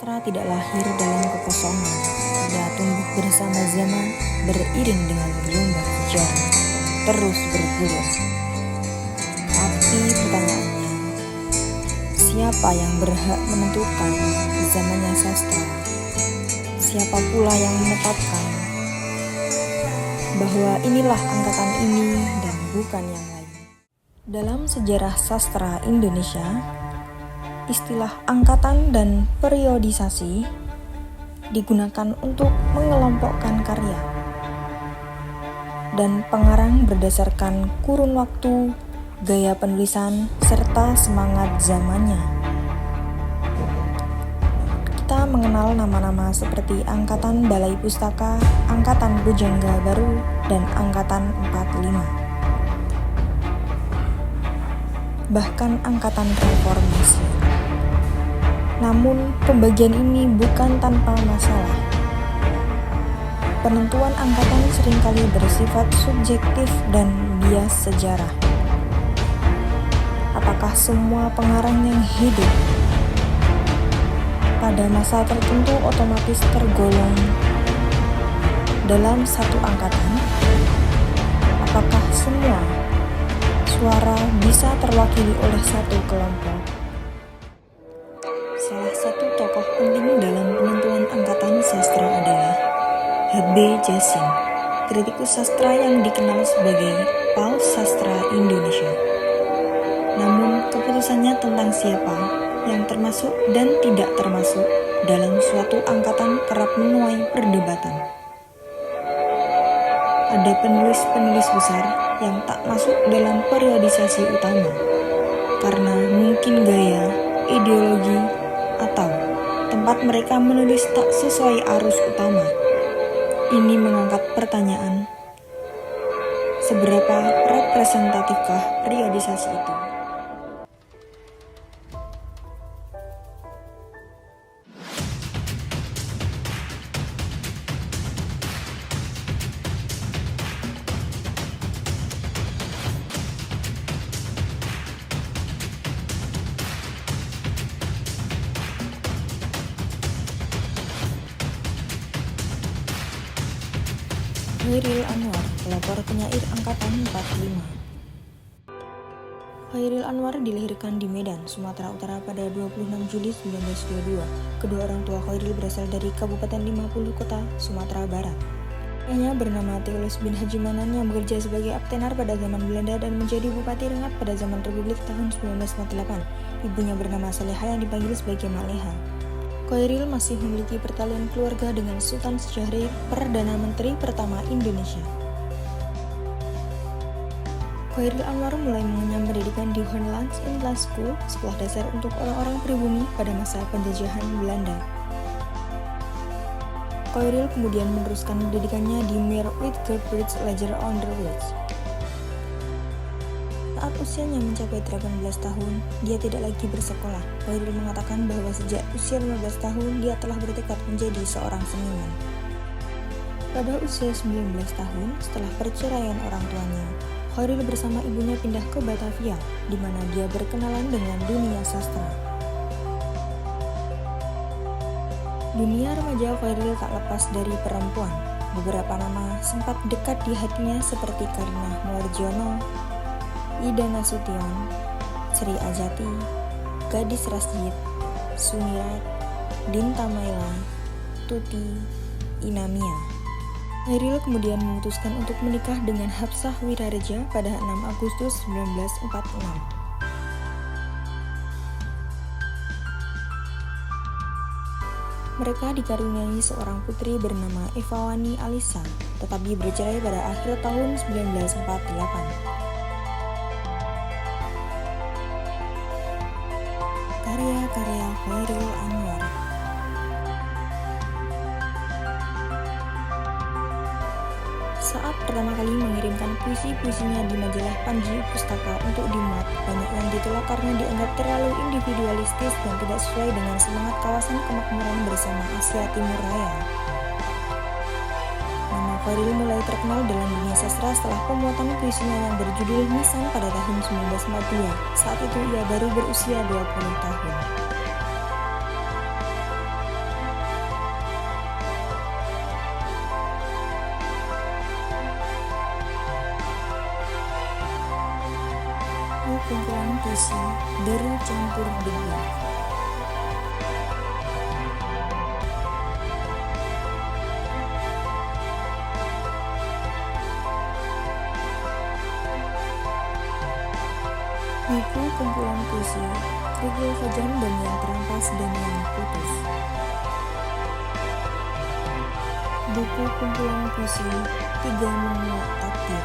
Sastra tidak lahir dalam kekosongan, ia tumbuh bersama zaman, beriring dengan gelombang sejarah, terus bergulir. Tapi pertanyaannya, siapa yang berhak menentukan zamannya sastra? Siapa pula yang menetapkan bahwa inilah angkatan ini dan bukan yang lain? Dalam sejarah sastra Indonesia, istilah angkatan dan periodisasi digunakan untuk mengelompokkan karya dan pengarang berdasarkan kurun waktu, gaya penulisan, serta semangat zamannya. Kita mengenal nama-nama seperti Angkatan Balai Pustaka, Angkatan Bujangga Baru, dan Angkatan 45. Bahkan Angkatan Reformasi. Namun, pembagian ini bukan tanpa masalah. Penentuan angkatan seringkali bersifat subjektif dan bias sejarah. Apakah semua pengarang yang hidup pada masa tertentu otomatis tergolong dalam satu angkatan? Apakah semua suara bisa terwakili oleh satu kelompok? Salah satu tokoh penting dalam penentuan angkatan sastra adalah H.B. Jassin, kritikus sastra yang dikenal sebagai Paus Sastra Indonesia. Namun, keputusannya tentang siapa yang termasuk dan tidak termasuk dalam suatu angkatan kerap menuai perdebatan. Ada penulis-penulis besar yang tak masuk dalam periodisasi utama karena mungkin gaya, ideologi, atau tempat mereka menulis tak sesuai arus utama. Ini mengangkat pertanyaan, seberapa representatifkah periodisasi itu? Khairil Anwar, pelopor penyair angkatan 45. Khairil Anwar dilahirkan di Medan, Sumatera Utara pada 26 Juli 1922. Kedua orang tua Khairil berasal dari Kabupaten 50 Kota, Sumatera Barat. Ayahnya bernama Theolus bin Haji Manan yang bekerja sebagai aptenar pada zaman Belanda dan menjadi Bupati Rengat pada zaman Republik tahun 1948. Ibunya bernama Saleha yang dipanggil sebagai Maleha. Khairil masih memiliki pertalian keluarga dengan Sultan Syahrir, Perdana Menteri pertama Indonesia. Khairil Anwar mulai mengenyam pendidikan di Hollands Inland School, sekolah dasar untuk orang-orang pribumi pada masa penjajahan Belanda. Khairil kemudian meneruskan pendidikannya di Merwitgerbridge Leger Onderwijs. Saat usianya mencapai 18 tahun, dia tidak lagi bersekolah. Khairil mengatakan bahwa sejak usia 15 tahun, dia telah bertekad menjadi seorang seniman. Pada usia 19 tahun, setelah perceraian orang tuanya, Khairil bersama ibunya pindah ke Batavia, di mana dia berkenalan dengan dunia sastra. Dunia remaja Khairil tak lepas dari perempuan. Beberapa nama sempat dekat di hatinya seperti Karinah Muarjono, Ida Nasution, Sri Ajati, Gadis Rasjid, Sumirat, Dinta Maila, Tuti, Inamia. Khairil kemudian memutuskan untuk menikah dengan Hapsah Wirareja pada 6 Agustus 1946. Mereka dikaruniai seorang putri bernama Evawani Alisa, tetapi bercerai pada akhir tahun 1948. Karya-karya Khairil Anwar. Saat pertama kali mengirimkan puisi-puisinya di majalah Panji Pustaka untuk dimuat, banyak yang ditolak karena dianggap terlalu individualistis dan tidak sesuai dengan semangat kawasan kemakmuran bersama Asia Timur Raya. Nama Khairil mulai terkenal dalam dunia sastra setelah pemuatan puisinya yang berjudul Nisan pada tahun 1942. Saat itu ia baru berusia 20 tahun. kumpulan puisi Deru Campur Debu. Buku kumpulan puisi Kerikil Fajar dan Yang Terampas dan Yang Putus. Buku kumpulan puisi Tiga Menguak Takdir.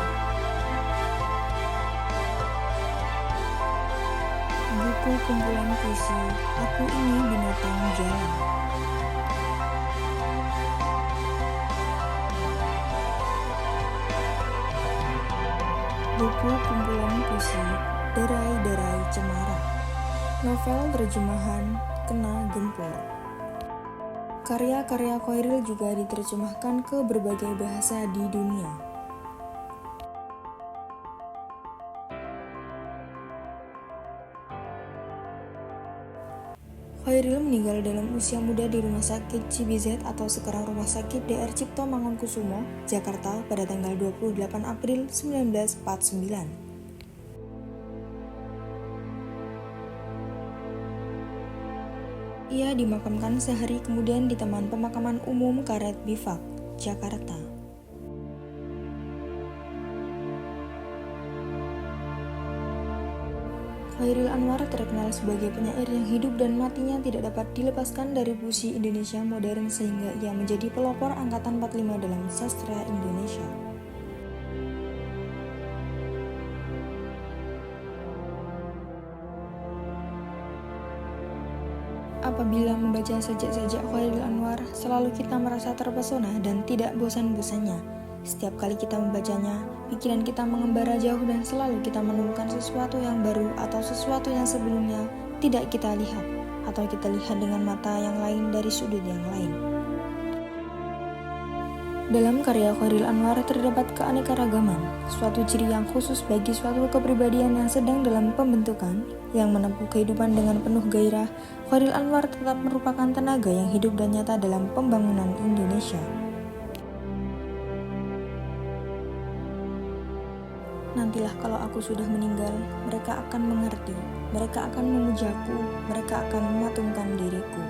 Buku kumpulan puisi Aku Ini Binatang Jalan. Buku kumpulan puisi Derai-Derai Cemara. Novel terjemahan Kena Gempor. Karya-karya Khairil juga diterjemahkan ke berbagai bahasa di dunia. Khairil meninggal dalam usia muda di Rumah Sakit CBZ atau sekarang Rumah Sakit Dr. Cipto Mangunkusumo, Jakarta pada tanggal 28 April 1949. Ia dimakamkan sehari kemudian di Taman Pemakaman Umum Karet Bifak, Jakarta. Chairil Anwar terkenal sebagai penyair yang hidup dan matinya tidak dapat dilepaskan dari puisi Indonesia modern sehingga ia menjadi pelopor angkatan 45 dalam sastra Indonesia. Apabila membaca sajak-sajak Chairil Anwar, selalu kita merasa terpesona dan tidak bosan-bosannya. Setiap kali kita membacanya, pikiran kita mengembara jauh dan selalu kita menemukan sesuatu yang baru atau sesuatu yang sebelumnya tidak kita lihat, atau kita lihat dengan mata yang lain dari sudut yang lain. Dalam karya Chairil Anwar terdapat keanekaragaman, suatu ciri yang khusus bagi suatu kepribadian yang sedang dalam pembentukan, yang menempuh kehidupan dengan penuh gairah. Chairil Anwar tetap merupakan tenaga yang hidup dan nyata dalam pembangunan Indonesia. Nantilah kalau aku sudah meninggal, mereka akan mengerti, mereka akan memujaku, mereka akan mematungkan diriku.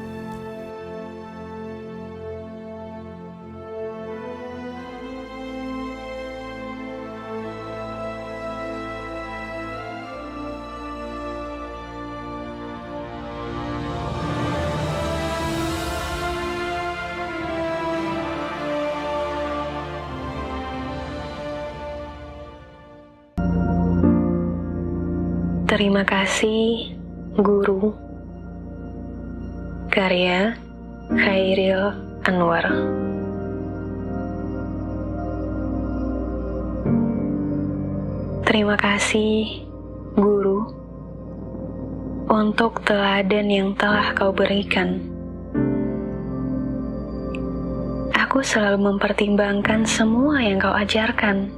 Terima kasih, Guru. Karya Chairil Anwar. Terima kasih, Guru, untuk teladan yang telah kau berikan. Aku selalu mempertimbangkan semua yang kau ajarkan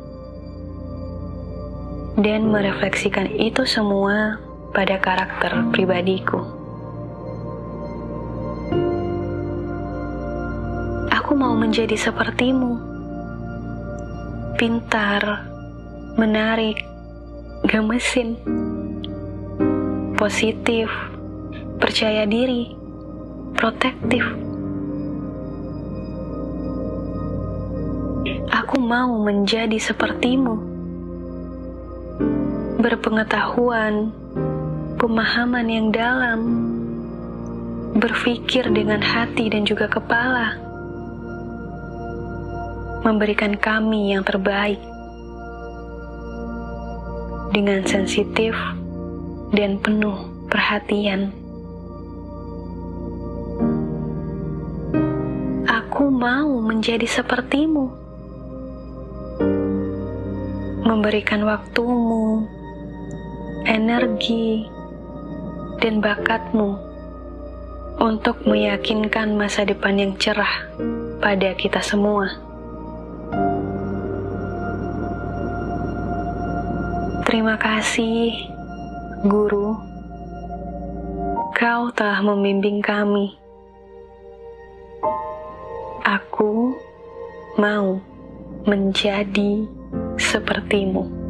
dan merefleksikan itu semua pada karakter pribadiku. Aku mau menjadi sepertimu, pintar, menarik, gemesin, positif, percaya diri, protektif. Aku mau menjadi sepertimu, berpengetahuan, pemahaman yang dalam, berpikir dengan hati dan juga kepala, memberikan kami yang terbaik, dengan sensitif dan penuh perhatian. Aku mau menjadi sepertimu, memberikan waktumu, energi, dan bakatmu untuk meyakinkan masa depan yang cerah pada kita semua. Terima kasih, Guru. Kau telah membimbing kami. Aku mau menjadi sepertimu.